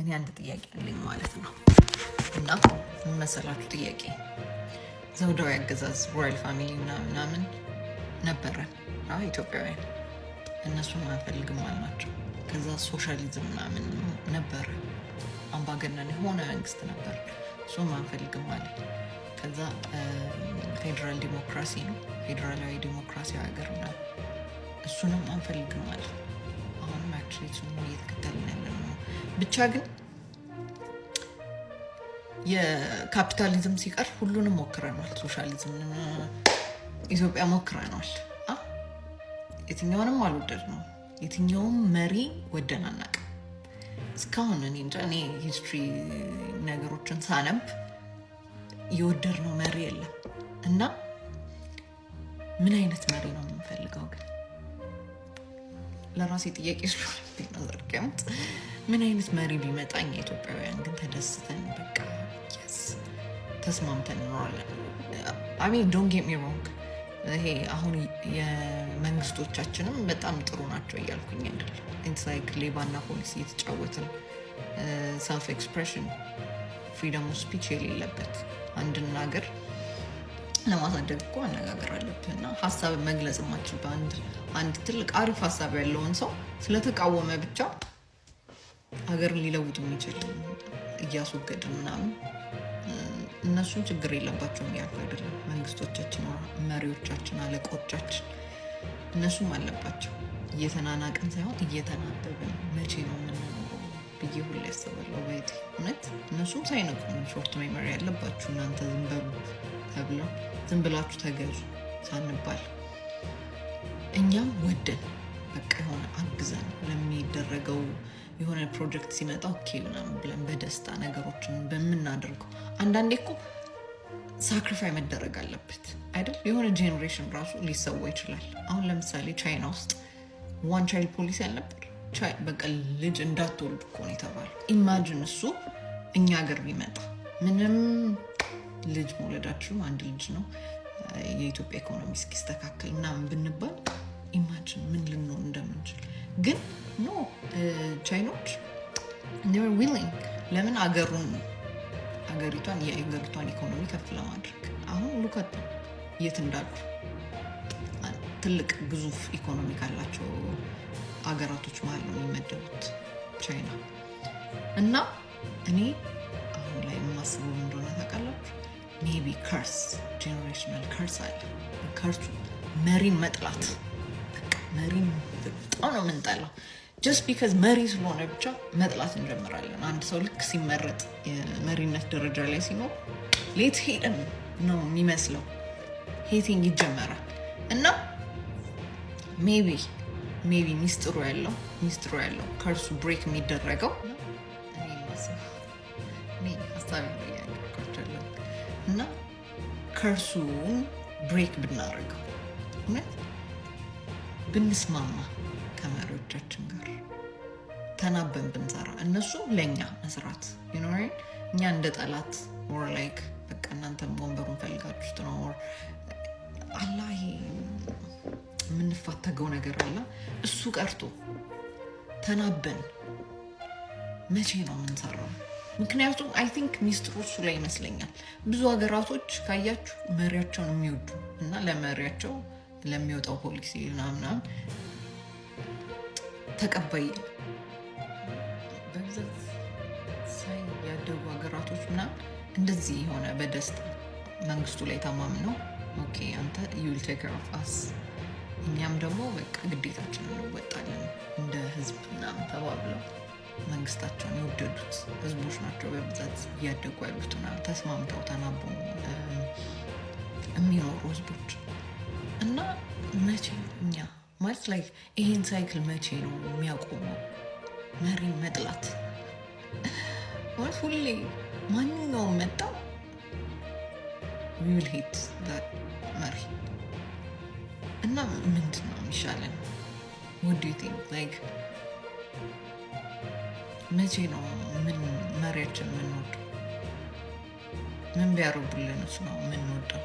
እኔ አንድ ጥያቄ አለኝ ማለት ነው። እና ምን መሰላችሁ ጥያቄ ዘውዳዊ አገዛዝ ሮያል ፋሚሊ ምናምን ነበረ ኢትዮጵያውያን እነሱን አንፈልግም አልናቸው። ከዛ ሶሻሊዝም ምናምን ነበረ፣ አምባገነን የሆነ መንግስት ነበር፣ እሱም አንፈልግም ማለት። ከዛ ፌዴራል ዲሞክራሲ ነው፣ ፌዴራላዊ ዲሞክራሲ ሀገር ነው፣ እሱንም አንፈልግም ማለት። አሁንም አክቹዋሊ እሱን እየተከተልን ያለ ነው። ብቻ ግን የካፒታሊዝም ሲቀር ሁሉንም ሞክረናል። ሶሻሊዝም ኢትዮጵያ ሞክረናል። የትኛውንም አልወደድ ነው። የትኛውም መሪ ወደን አናውቅም እስካሁን። እኔ ሂስትሪ ነገሮችን ሳነብ የወደድ ነው መሪ የለም። እና ምን አይነት መሪ ነው የምንፈልገው? ግን ለራሴ ጥያቄ ስለሆነብኝ ነው ዘርቀምት ምን አይነት መሪ ቢመጣኝ የኢትዮጵያውያን ግን ተደስተን በቃ ተስማምተን እንኖራለን። አሚን ዶንት ጌት ሚ ሮንግ። ይሄ አሁን የመንግስቶቻችንም በጣም ጥሩ ናቸው እያልኩኝ አይደለም። ኢትስ ላይክ ሌባና ፖሊስ እየተጫወትን ሰልፍ ኤክስፕሬሽን ፍሪደም ኦፍ ስፒች የሌለበት አንድን ሀገር ለማሳደግ እኮ አነጋገር አለብህ እና ሀሳብ መግለጽ ማችል አንድ ትልቅ አሪፍ ሀሳብ ያለውን ሰው ስለተቃወመ ብቻ ሀገርን ሊለውጥ የሚችል እያስወገድን ምናምን እነሱም ችግር የለባቸውም እያልኩ አይደለም። መንግስቶቻችን፣ መሪዎቻችን፣ አለቆቻችን እነሱም አለባቸው። እየተናናቅን ሳይሆን እየተናበብን መቼ ነው የምንኖረው ብዬ ሁሌ ያስባለሁ። በይት እውነት እነሱም ሳይነቁ ሾርት ሜሞሪ ያለባችሁ እናንተ ዝም በሉ ተብለው ዝም ብላችሁ ተገዙ ሳንባል እኛም ወደን በቃ የሆነ አግዘን ለሚደረገው የሆነ ፕሮጀክት ሲመጣ ኦኬ ምናምን ብለን በደስታ ነገሮችን በምናደርገው አንዳንዴ እኮ ሳክሪፋይ መደረግ አለበት አይደል? የሆነ ጄኔሬሽን ራሱ ሊሰዋ ይችላል። አሁን ለምሳሌ ቻይና ውስጥ ዋን ቻይልድ ፖሊሲ አልነበር? በቃ ልጅ እንዳትወልዱ እኮ ነው የተባለው። ኢማጅን እሱ እኛ ሀገር ቢመጣ ምንም ልጅ መውለዳችሁ አንድ ልጅ ነው የኢትዮጵያ ኢኮኖሚ እስኪስተካከል ምናምን ብንባል ኢማጅን ምን ልንሆን እንደምንችል። ግን ኖ ቻይኖች ኔቨር ዊሊንግ። ለምን የሀገሪቷን ኢኮኖሚ ከፍ ለማድረግ አሁን ሉከት የት እንዳሉ ትልቅ ግዙፍ ኢኮኖሚ ካላቸው አገራቶች መሀል ነው የሚመደቡት ቻይና። እና እኔ አሁን ላይ የማስበው እንደሆነ ታውቃላችሁ፣ ሜቢ ከርስ ጄኔሬሽናል ከርስ አለ። ከርሱ መሪን መጥላት። መሪን በጣም ነው የምንጠላው። ጀስት ቢካዝ መሪ ስለሆነ ብቻ መጥላት እንጀምራለን። አንድ ሰው ልክ ሲመረጥ የመሪነት ደረጃ ላይ ሲኖር ሌት ሄደን ነው የሚመስለው፣ ሄቲንግ ይጀመራል። እና ሜቢ ሚስጥሩ ያለው ከእርሱ ብሬክ የሚደረገው እና ከእርሱን ብሬክ ብናደርገው እውነት ብንስማማ ከመሪዎቻችን ጋር ተናበን ብንሰራ እነሱ ለእኛ መስራት ይኖራል። እኛ እንደ ጠላት ሞር ላይክ በቃ እናንተም ወንበሩን ፈልጋችሁት ነው አላ የምንፋተገው ነገር አለ። እሱ ቀርቶ ተናበን መቼ ነው የምንሰራው? ምክንያቱም አይ ቲንክ ሚስጥሩ እሱ ላይ ይመስለኛል። ብዙ ሀገራቶች ካያችሁ መሪያቸውን የሚወዱ እና ለመሪያቸው ለሚወጣው ፖሊሲ ምናምን ተቀባይ በብዛት ሳይ ያደጉ ሀገራቶች ምናምን እንደዚህ የሆነ በደስታ መንግስቱ ላይ ታማም ነው ኦኬ አንተ you'll take care of us እኛም ደግሞ በቃ ግዴታችንን እንወጣለን እንደ ህዝብ ምናምን ተባብለው መንግስታቸውን የወደዱት ህዝቦች ናቸው በብዛት እያደጉ ያሉት ምናምን ተስማምተው ተናበው የሚኖሩ ህዝቦች። እና መቼ እኛ ማለት ላይ ይሄን ሳይክል መቼ ነው የሚያቆመው? መሪን መጥላት ማለት ሁሌ ማንኛውም መጣ we will hate that መሪ። እና ምንድን ነው የሚሻለን? what do you think like መቼ ነው ምን መሪያችን የምንወደው? ምን ቢያረጉልን ነው የምንወደው?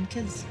because